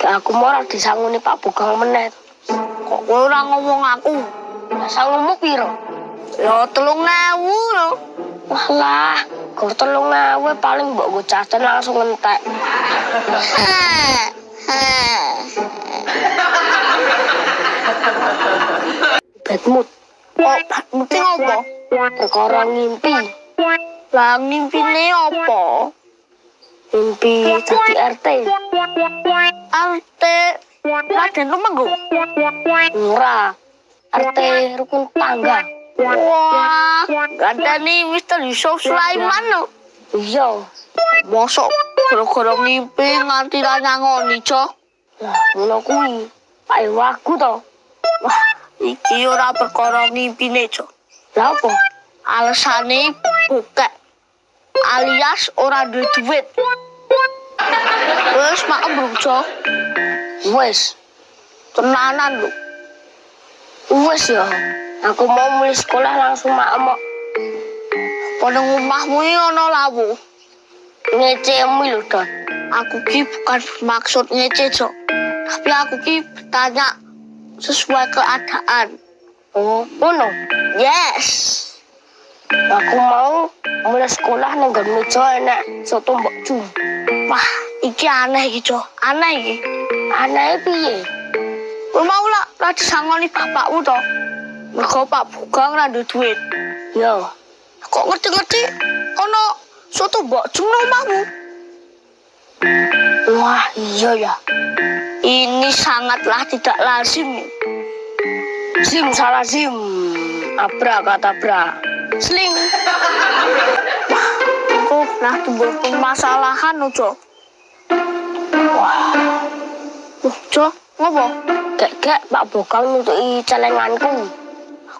Aku mau disangoni Pak Bugang meneh. Kok kowe ora ngomong aku? Sanggumu piro? Ya 3.000 lho. Walah, kalau 3.000 paling mbok go cacan langsung entek. Bad mood. Kok mesti ngopo? Perkara ngimpi. Lah mimpine apa? Mimpi jadi RT. RT Raden Tumenggung. Ora. RT rukun tangga. Wah, gandane Mr. Yusuf Sulaiman lho. Iya. Mosok gara-gara ngimpi nganti ra nyangoni, Cok. Lah, ngono kuwi. Pak wagu to. Wah, iki ora perkara ngimpine, Cok. Lah apa? Alasane bokek. Alias ora duwe duit. Wes maem bro, Cok. Wes. Tenanan lho. Wes ya. Aku mau mulai sekolah langsung maem kok. Pada rumahmu ini ana lawu. Ngecemu lho, Don. Aku ki bukan maksud ngece, Cok. Tapi aku ki bertanya sesuai keadaan. Oh, ngono. Yes. Aku mau mulai sekolah nang nggon meja enak soto mbok Ju. Wah, iki aneh iki, Cok. Aneh iki. Anae piye? Kowe mau lah disangoni bapakmu to. Mergo Pak Bugang ra duwe duit. Yo, Kok ngerti-ngerti ana soto mbok Ju nang omahmu? wah iya ya. Ini sangatlah tidak lazim. Sim salah sim. Abra kata bra. Sling. Aku pernah timbul permasalahan lho, Cok. Wah, Cok, ngopo? gek Pak Bogang nutuki celenganku.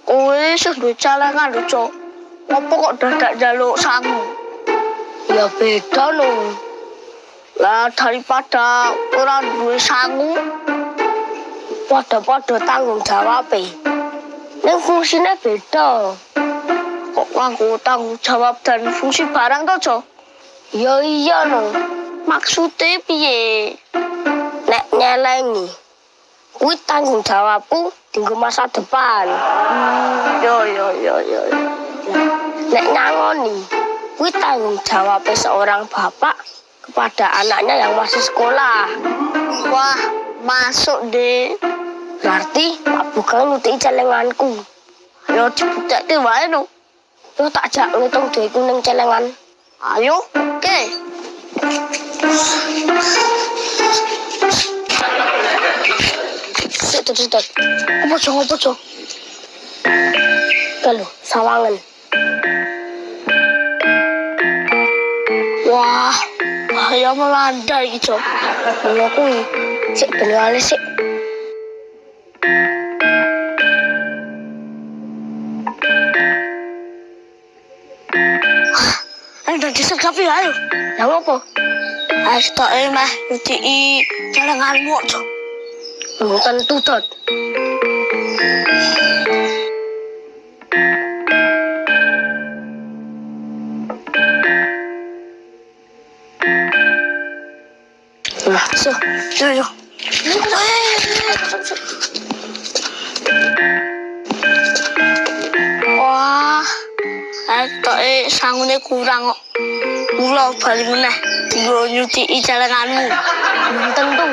Kowe wis duwe celengan lho, Cok. Ngopo kok dadak njaluk sangu? Ya beda lho. Lah daripada ora duwe sangu, Podo-podo tanggung jawab e. Ning fungsine beda. kok nganggo tanggung jawab dan fungsi barang to, Cok? Ya iya lho. Maksude piye? Nek nyelengi. Kuwi tanggung jawabku dinggo masa depan. Yo. Nek nyangoni, kuwi tanggung jawab seorang bapak kepada anaknya yang masih sekolah. Wah, masuk deh. Berarti Pak Bugang nutuki celenganku. Yo dibuktekke wae no. Yo tak jak ngitung duitku ning celengan. Ayo, oke. Sedot. Apa cok? Kalau sawangan. Wah, bahaya melanda iki, Cok. Ngono kuwi. Sik ben wale sik. Ayo dan disegapi ayo. Lah opo? Ayo tok meh nyuci celenganmu, Cok. Belum tentu dot. Nah, So, yo. Wah, ayo tok sangune kurang kok. Mula bali meneh digo nyuci celenganmu. belum tentu.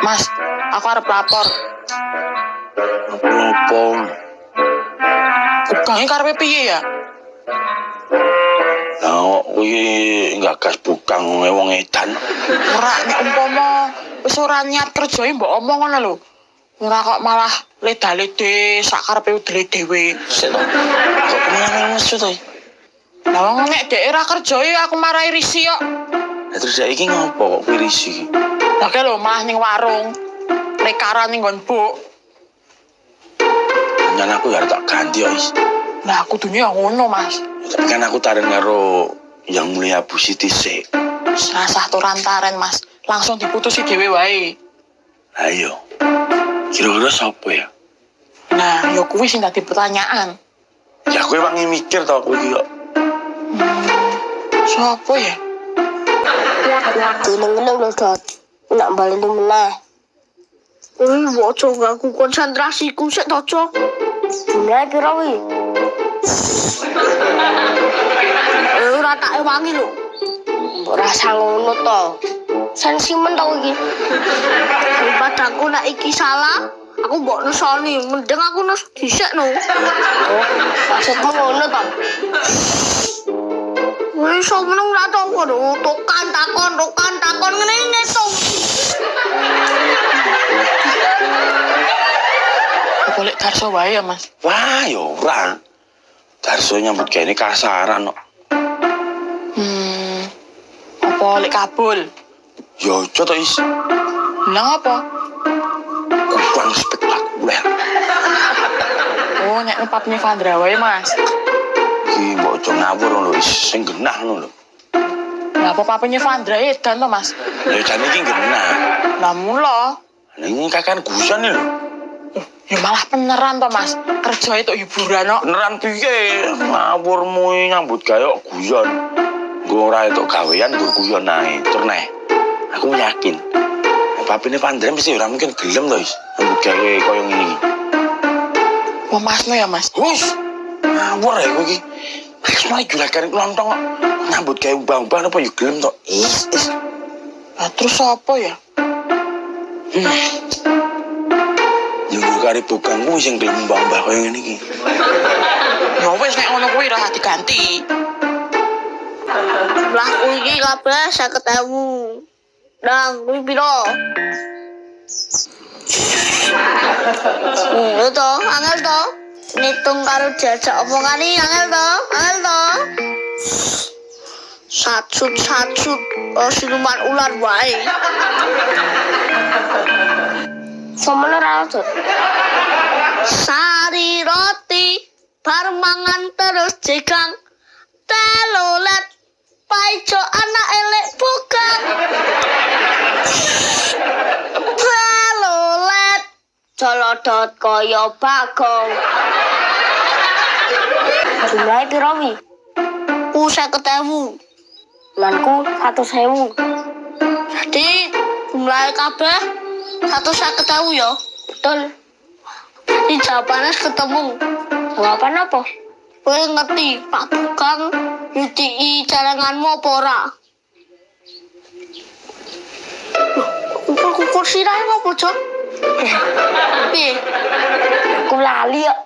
Mas, aku arep lapor. Apa? Bukange karepe piye ya? Nah, kuwi gagas bukang wong edan. Ora nek umpama wis ora niat kerja mbok omong ngono lho. Ora kok malah leda-lede sak karepe udele dhewe. Sik to. Kok pengen mesu to? Lah wong nek dhek ora kerja aku marahi risi kok. Lah terus saiki ngopo kok kuwi risi? Lah ke lho mah ning warung. Lekara ning nggon buk. Nyan aku ya tak ganti kok is. Lah kudunya ngono, Mas. Tapi kan aku tarik karo yang mulia Bu Siti sik. Sasah turan-taren, Mas. Langsung diputusi dhewe wae. Ayo. Kira-kira sapa ya? Nah, ya kuwi sing dadi pertanyaan. Ya kowe wangi mikir to kowe iki kok. Sopo ya? Geleng-geleng lho, Dot. Nak baleni meneh. Ojo ganggu konsentrasiku sik to, Cok. Jumlahe piro wi? Ora tak ewangi lho. Ora rasa ngono to. Sensimen to iki. Daripada aku nek iki salah, aku mbok nesoni. Mending aku nes dhisik no. Oh, maksudmu ngono to? Wis meneng ora to kono. Tokan takon ngene to. Boleh garso wae ya, Mas. Wah, ya ora. Darso nyambut gawe ini kasaran kok. Apa lek kabul? Ya aja to is. Lah apa? Kurang spektakuler. Oh, nek nepapnya Vandra wae, Mas. Iki mbok aja ngawur lho is sing genah ngono lho. Lah apa papanya Vandra edan to, Mas? Ya jane iki genah. Lah mula. Lah ini kakan gusan lho. Ya malah beneran to, Mas. Kerja itu hiburan kok. Beneran piye? Ngawurmu nyambut gawe kok guyon. Nggo ora itu gawean nggo guyon ae. Tur neh. Aku yakin. Papine Pandre mesti ora mungkin gelem to is. Nyambut gawe koyo ngene iki. Wah, Masno ya, Mas. Wus. Ngawur ya kowe iki. Wis mari juragan klontong kok. Nyambut gawe ubah-ubah apa yo gelem to. Is. Lah terus apa ya? Yo kare bukan kuwi sing gelem mbah-mbah koyo ngene iki. Ya wis nek ngono kuwi ora diganti. Lah iki kabeh 50.000. Dang, kuwi piro? To, angel to. Nitung karo jajak omongane angel to. Sacut siluman ular wae. Semono ra, Dot. Sari roti bar mangan terus jegang telolet paijo anak elek bukan telolet Jolodot kaya bagong. Jumlahe piro wi? ku 50.000. Lanku 100.000. Jadi jumlah kabeh 150.000 ya. Betul. Di jawabannya ketemu. Jawaban apa? Kowe ngerti Pak Tukang nyuci celenganmu apa ora? Kukur sirahe apa, Cok? Piye? Aku lali kok.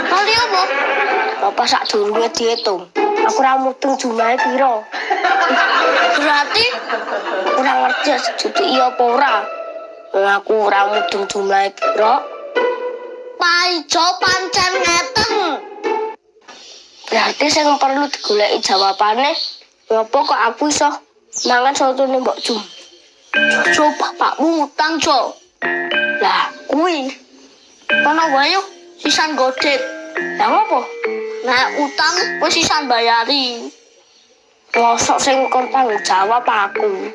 Kali apa? Bapak sak durunge diitung. Aku ora mutung jumlahe piro. Berarti Aku ora ngerti sejudi iya apa ora. Wong aku ora mudeng jumlahe piro. paijo pancen ngeten. Berarti sing perlu digoleki jawabane, ngopo kok aku iso mangan sotone Mbok Jum? Coba bapakmu utang, Cok. Lah, kuwi. Kono wae yo sisan godet. Lah ngopo? Nek utang wis sisan bayari. Mosok sing kon tanggung jawab aku.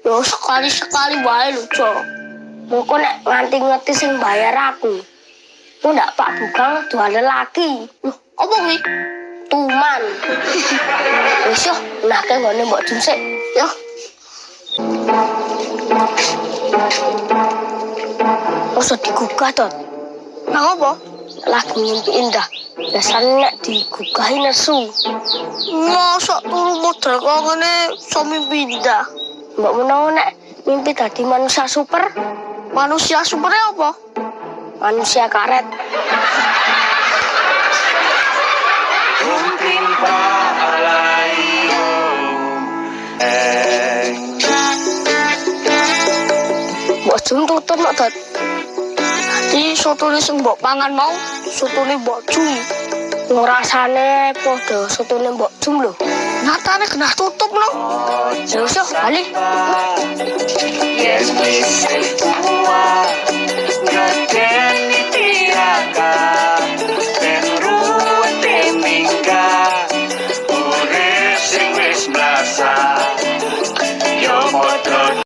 Yo sekali-sekali wae lho, Cok. Mengko nek nganti ngerti sing bayar aku. Ku ndak Pak Bukang dua lelaki. Loh, apa kuwi? Tuman. Wis yo, nake ngene Mbok Jum sik. Yo. Usah digugah, Dot. Nang apa? Lagu mimpi indah. Biasanya nek digugahi nesu. Mosok turu model kok ngene iso mimpi indah. Mbok menawa nek mimpi dadi manusia super, Manusia supernya apa? manusia karet. Mbok Jum tutup kok, Dot. Di sotone sing mbok pangan mau, sotone Mbok Jum. Ngrasane padha sotone Mbok Jum lho. Nyatane kena tutup lho. Ya wis yo, balik. Yes, please.